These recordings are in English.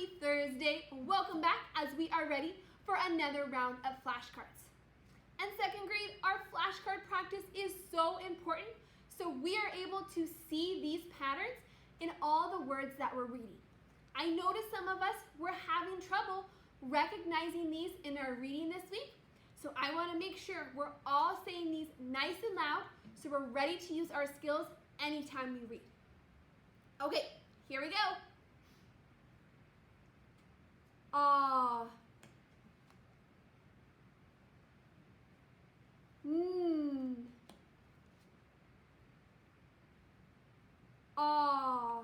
Happy Thursday. Welcome back as we are ready for another round of flashcards. And second grade, our flashcard practice is so important so we are able to see these patterns in all the words that we're reading. I noticed some of us were having trouble recognizing these in our reading this week, so I want to make sure we're all saying these nice and loud so we're ready to use our skills anytime we read. Okay, here we go. Ah. Ah.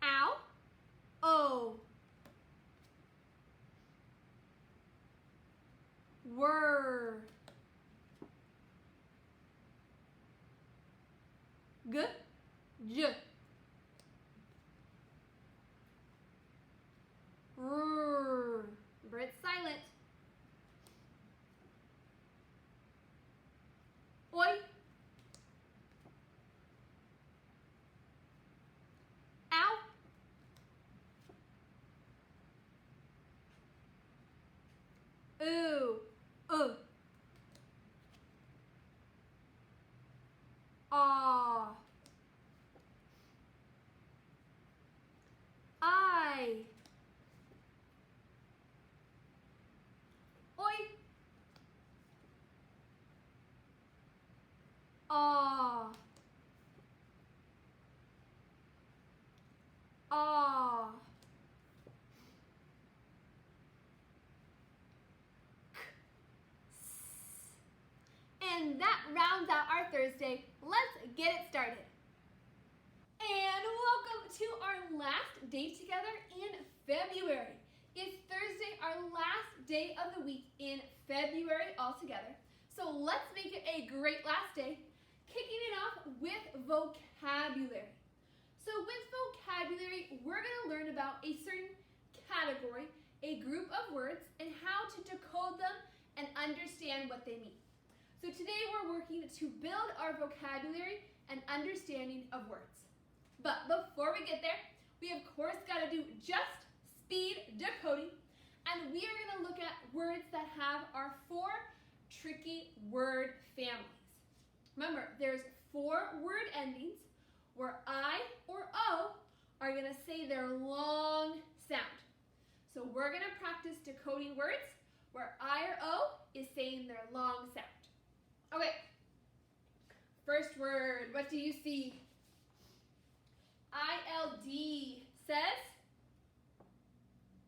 Ow. Oh. Were. G. J. R. Remember, it's silent. Oi. Ow. Ooh. Ah. I. Oi. Ah. Ah. And that rounds out our Thursday. Let's get it started. And welcome to our last day together in February. It's Thursday, our last day of the week in February altogether. So let's make it a great last day, kicking it off with vocabulary. So with vocabulary, we're going to learn about a certain category, a group of words, and how to decode them and understand what they mean. So today we're working to build our vocabulary and understanding of words. But before we get there, we of course got to do just speed decoding, and we are going to look at words that have our 4 tricky word families. Remember, there's 4 word endings where I or O are going to say their long sound. So we're going to practice decoding words where I or O is saying their long sound. Okay, first word, what do you see? ILD says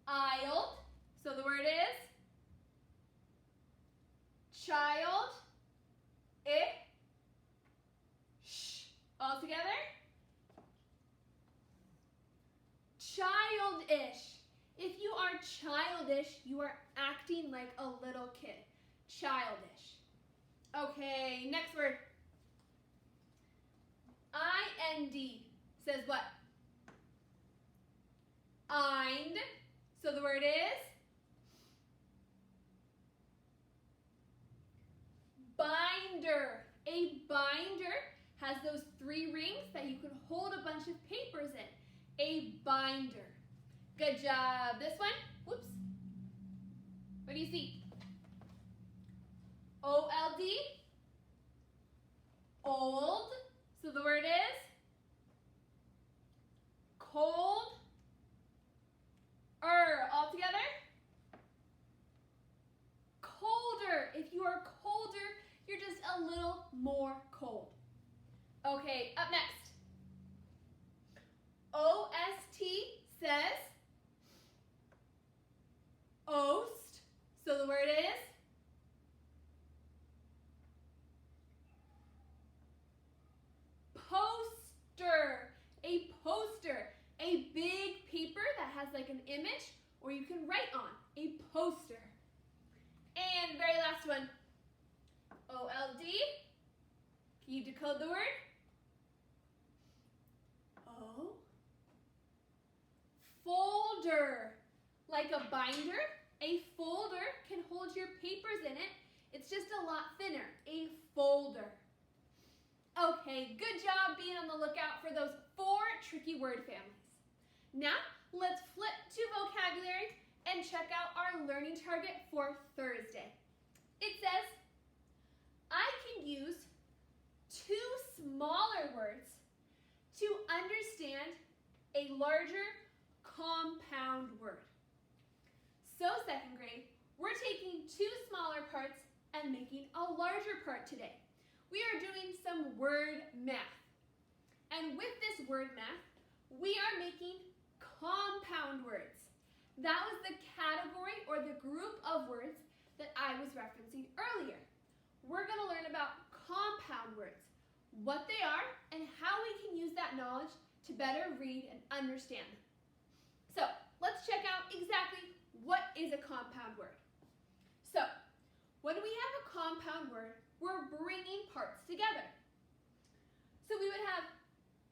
isled, so the word is child, sh, all together, childish. If you are childish, you are acting like a little kid, childish. Okay, next word, IND says what? Ind, so the word is binder. A binder has those 3 rings that you can hold a bunch of papers in. A binder. Good job. This one, whoops. What do you see? OLD, old, so the word is cold, all together, colder. If you are colder, you're just a little more cold. Okay, up next. OST says oast, so the word is poster. A poster, a big paper that has like an image or you can write on, a poster. And very last one, OLD, can you decode the word? O, folder, like a binder, a folder can hold your papers in it. It's just a lot thinner, a folder. Okay, good job being on the lookout for those 4 tricky word families. Now, let's flip to vocabulary and check out our learning target for Thursday. It says, I can use 2 smaller words to understand a larger compound word. So 2nd grade, we're taking 2 smaller parts and making a larger part today. We are doing some word math. And with this word math, we are making compound words. That was the category or the group of words that I was referencing earlier. We're going to learn about compound words, what they are, and how we can use that knowledge to better read and understand them. So let's check out exactly what is a compound word. So when we have a compound word, we're bringing parts together. So we would have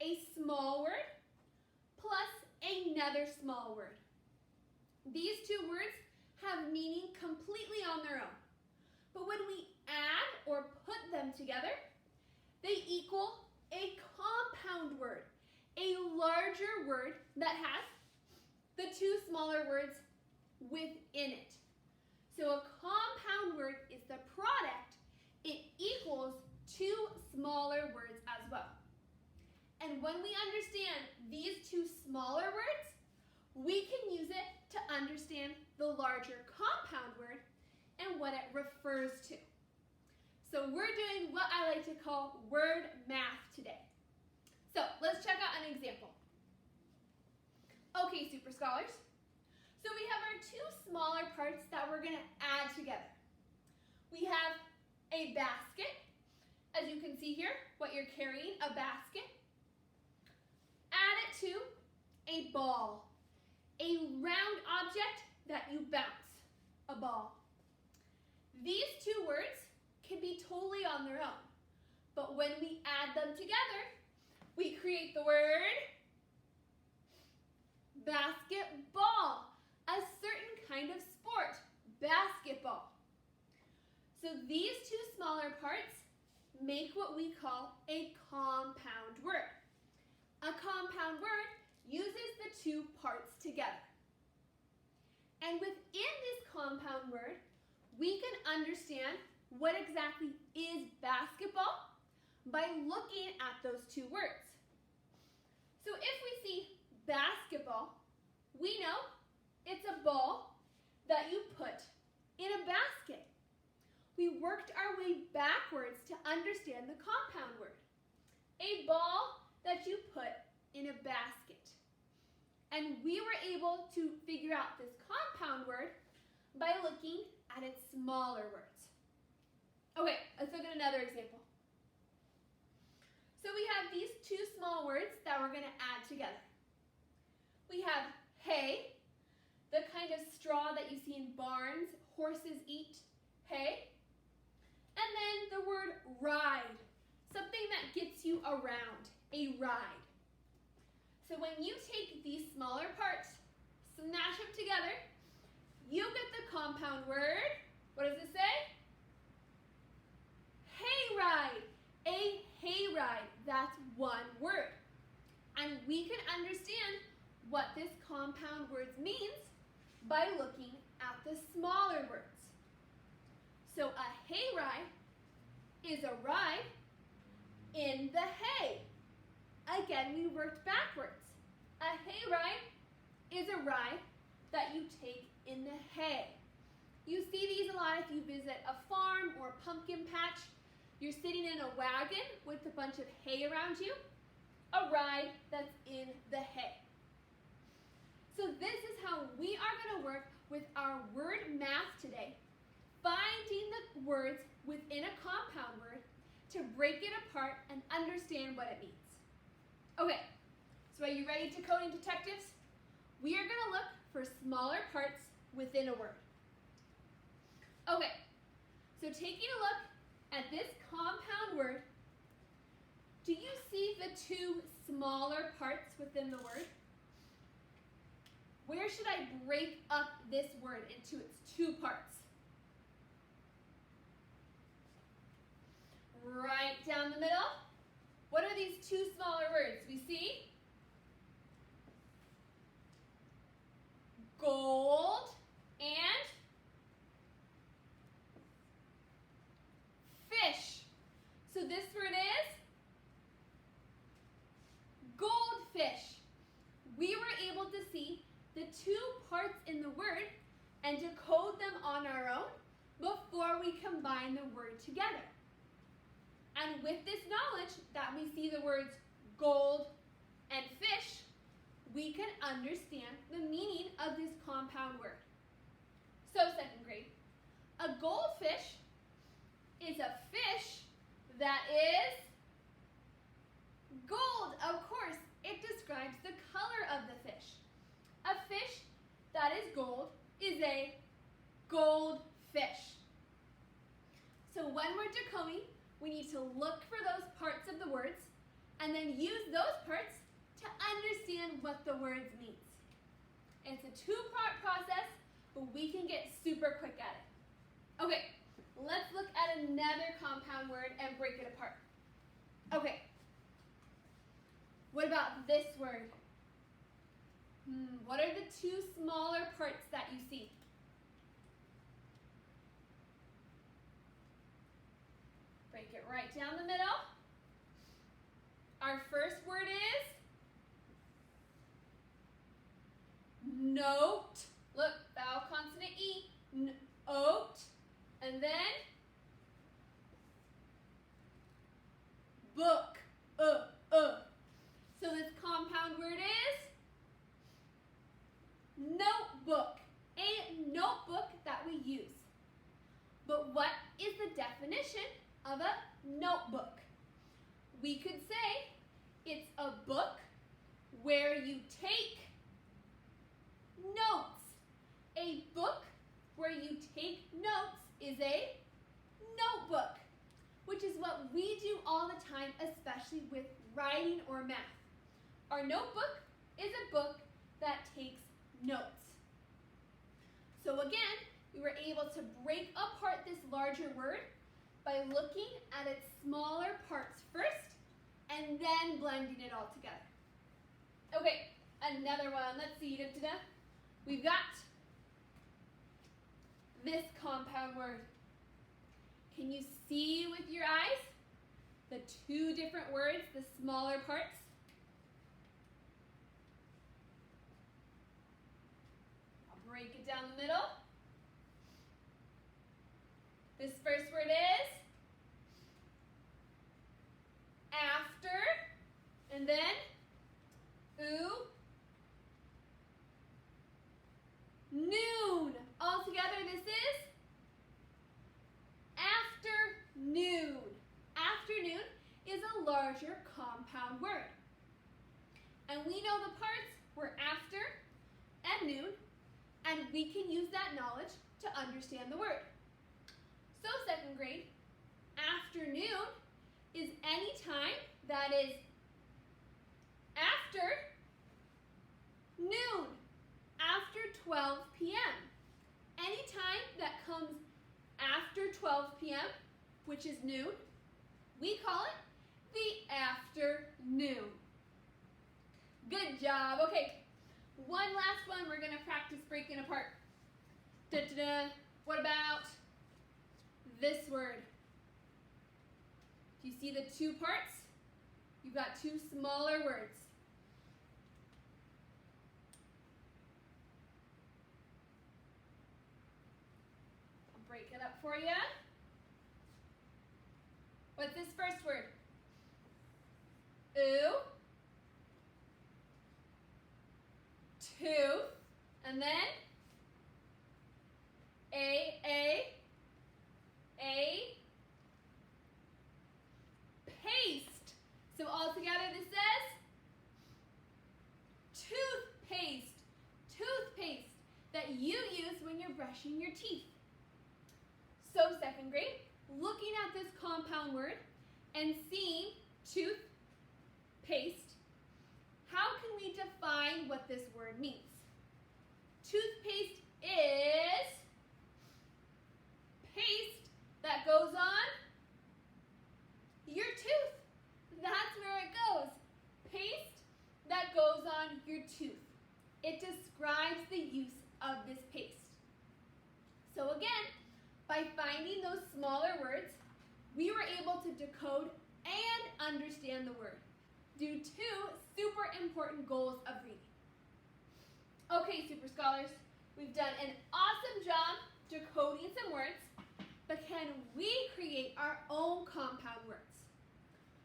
a small word plus another small word. These 2 words have meaning completely on their own. But when we add or put them together, they equal a compound word, a larger word that has the 2 smaller words within it. So a compound word is the product. It equals 2 smaller words as well. And when we understand these 2 smaller words, we can use it to understand the larger compound word and what it refers to. So we're doing what I like to call word math today. So let's check out an example. Okay, Super Scholars. So we have our 2 smaller parts that we're going to add together. We have a basket. As you can see here, what you're carrying, a basket. Add it to a ball, a round object that you bounce, a ball. These 2 words can be totally on their own, but when we add them together, we create the word basketball, a certain kind of sport, basketball. So these 2 smaller parts make what we call a compound word. A compound word uses the 2 parts together. And within this compound word, we can understand what exactly is basketball by looking at those 2 words. So if we see basketball, we know it's a ball that you put in a basket. We worked our way backwards to understand the compound word. A ball that you put in a basket. And we were able to figure out this compound word by looking at its smaller words. Okay, let's look at another example. So we have these 2 small words that we're going to add together. We have hay, the kind of straw that you see in barns, horses eat hay. And then the word ride, something that gets you around, a ride. So when you take these smaller parts, smash them together, you get the compound word. What does it say? Hayride, a hayride. That's one word. And we can understand what this compound word means by looking at the smaller words. So a hayride is a ride in the hay. Again, we worked backwards. A hayride is a ride that you take in the hay. You see these a lot if you visit a farm or a pumpkin patch. You're sitting in a wagon with a bunch of hay around you. A ride that's in the hay. So this is how we are going to work with our word math today, finding the words within a compound word to break it apart and understand what it means. Okay, so are you ready to coding detectives? We are going to look for smaller parts within a word. Okay, so taking a look at this compound word, do you see the 2 smaller parts within the word? Where should I break up this word into its 2 parts? Right down the middle. What are these two smaller words? We see gold and fish. So this word is goldfish. We were able to see the two parts in the word and decode them on our own before we combine the word together. And with this knowledge that we see the words gold and fish, we can understand the meaning of this compound word. So second grade, a goldfish is a fish that is gold. Of course, it describes the color of the fish. A fish that is gold is a goldfish. So when we're decoding, we need to look for those parts of the words and then use those parts to understand what the words means. It's a two-part process, but we can get super quick at it. Okay, let's look at another compound word and break it apart. Okay, what about this word? What are the two smaller parts that you see? Break it right down the middle. Our first word is note. Look, vowel consonant E. Oat. And then book. So this compound word is notebook. A notebook that we use. But what is the definition of a notebook? We could say it's a book where you take notes. A book where you take notes is a notebook, which is what we do all the time, especially with writing or math. Our notebook is a book that takes notes. So again, we were able to break apart this larger word by looking at its smaller parts first and then blending it all together. Okay, another one. Let's see. We've got this compound word. Can you see with your eyes the two different words, the smaller parts? I'll break it down the middle. This first word is after, and then noon. All together, this is afternoon. Afternoon is a larger compound word. And we know the parts were after and noon, and we can use that knowledge to understand the word. So second grade, afternoon is any time that is after noon, after 12 p.m. Any time that comes after 12 p.m., which is noon, we call it the afternoon. Good job. Okay, one last one we're going to practice breaking apart. What about this word? Do you see the two parts? You've got two smaller words. I'll break it up for you. What's this first word? Ooh. Tooth. And then paste. So all together this says toothpaste. Toothpaste that you use when you're brushing your teeth. So second grade, looking at this compound word and seeing toothpaste, how can we define what this word means? Toothpaste is paste that goes on your tooth. That's where It describes the use of this paste. So again, by finding those smaller words, we were able to decode and understand the word. Do two super important goals of reading. Okay, Super Scholars, we've done an awesome job decoding some words, but can we create our own compound words?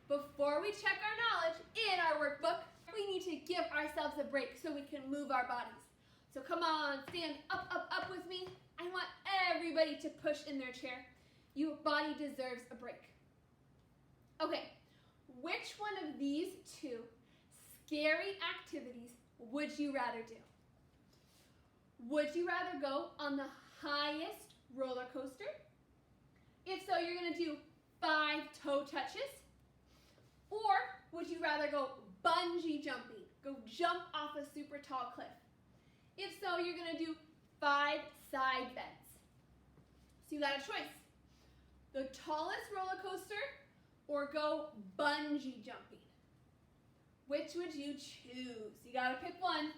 Before we check our knowledge in our workbook, we need to give ourselves a break so we can move our bodies. So come on, stand up, up, up with me. I want everybody to push in their chair. Your body deserves a break. Okay, which one of these two scary activities would you rather do? Would you rather go on the highest roller coaster? If so, you're going to do 5 toe touches. Or would you rather go bungee jumping? Go jump off a super tall cliff. If so, you're going to do 5 side bends. So you got a choice. The tallest roller coaster or go bungee jumping. Which would you choose? You got to pick one.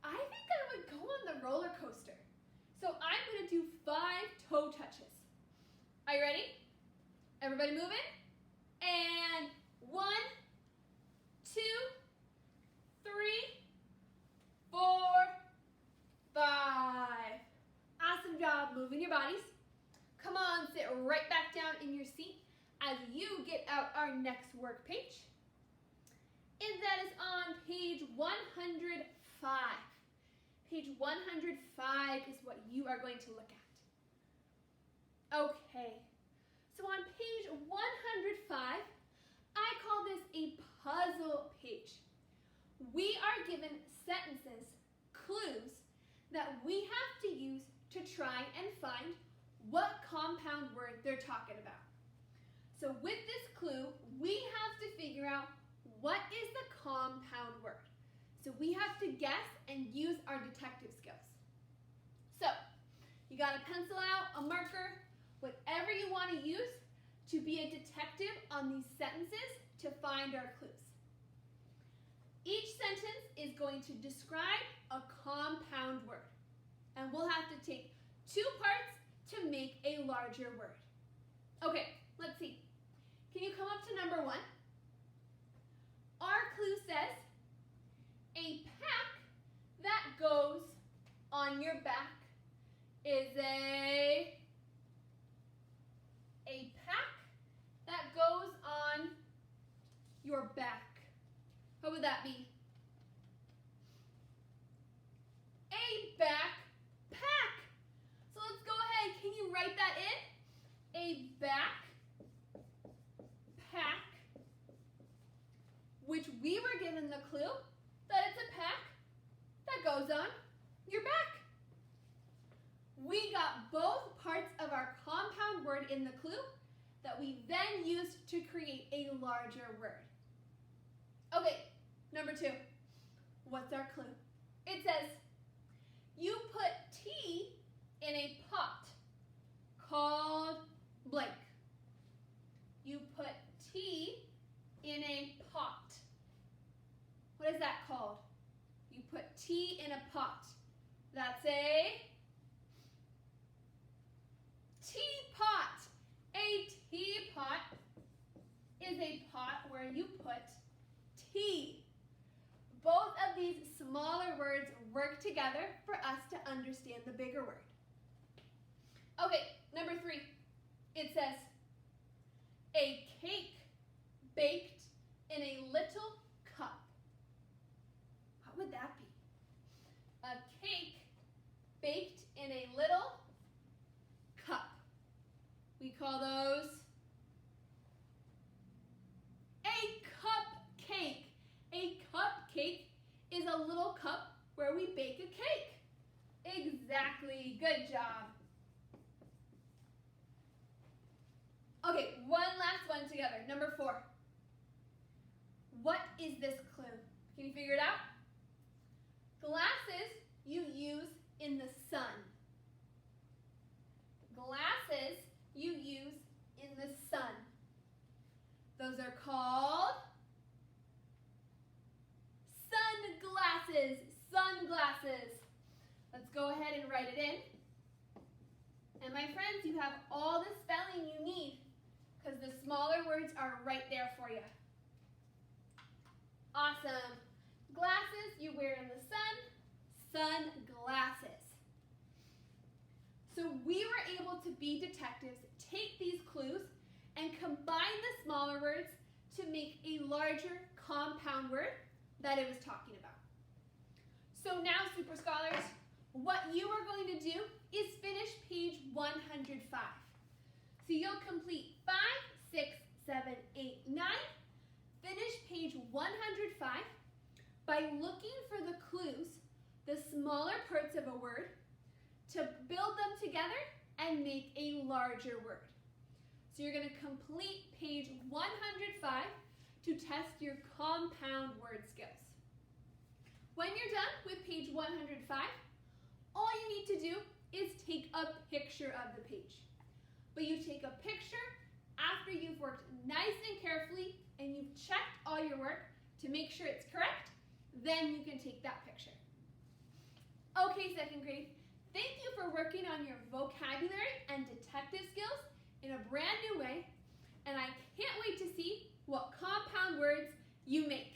I think I would go on the roller coaster. So I'm going to do 5 toe touches. Are you ready? Everybody moving? And 1, 2, 3, 4, 5. Awesome job moving your bodies. Come on, sit right back down in your seat as you get out our next work page. And that is on page 105. Page 105 is what you are going to look at. Okay, so on page 105, I call this a puzzle page. We are given sentences, clues, that we have to use to try and find what compound word they're talking about. So with this clue, we have to figure out what is the compound word. So we have to guess and use our detective skills. So you got a pencil out, a marker, whatever you want to use to be a detective on these sentences to find our clues. Each sentence is going to describe a compound word. And we'll have to take 2 parts to make a larger word. Okay, let's see. Can you come up to number 1? Our clue says, a pack that goes on your back is a pack that goes on your back. What would that be? A backpack. So let's go ahead. Can you write that in? A backpack, which we were given the clue that it's a pack that goes on your back. We got both parts of our compound word in the clue that we then used to create a larger word. Okay, number 2. What's our clue? It says, you put tea in a pot called blank. You put tea in a pot. What is that called? You put tea in a pot. That's a teapot. A teapot is a pot where you put tea. Both of these smaller words work together for us to understand the bigger word. Okay, number 3. It says, a cake baked in a little cup. What would that be? A cake baked in a little cup. We call those a cupcake. A cupcake is a little cup where we bake a cake. Exactly. Good job. Okay, one last one together. Number 4. What is this clue? Can you figure it out? Glasses you use in the sun. Glasses you use in the sun. Those are called write it in. And my friends, you have all the spelling you need because the smaller words are right there for you. Awesome. Glasses you wear in the sun, sunglasses. So we were able to be detectives, take these clues, and combine the smaller words to make a larger compound word that it was talking about. So now, Super Scholars, what you are going to do is finish page 105. So you'll complete 5, 6, 7, 8, 9. Finish page 105 by looking for the clues, the smaller parts of a word, to build them together and make a larger word. So you're going to complete page 105 to test your compound word skills. When you're done with page 105, all you need to do is take a picture of the page. But you take a picture after you've worked nice and carefully and you've checked all your work to make sure it's correct, then you can take that picture. Okay, second grade, thank you for working on your vocabulary and detective skills in a brand new way, and I can't wait to see what compound words you make.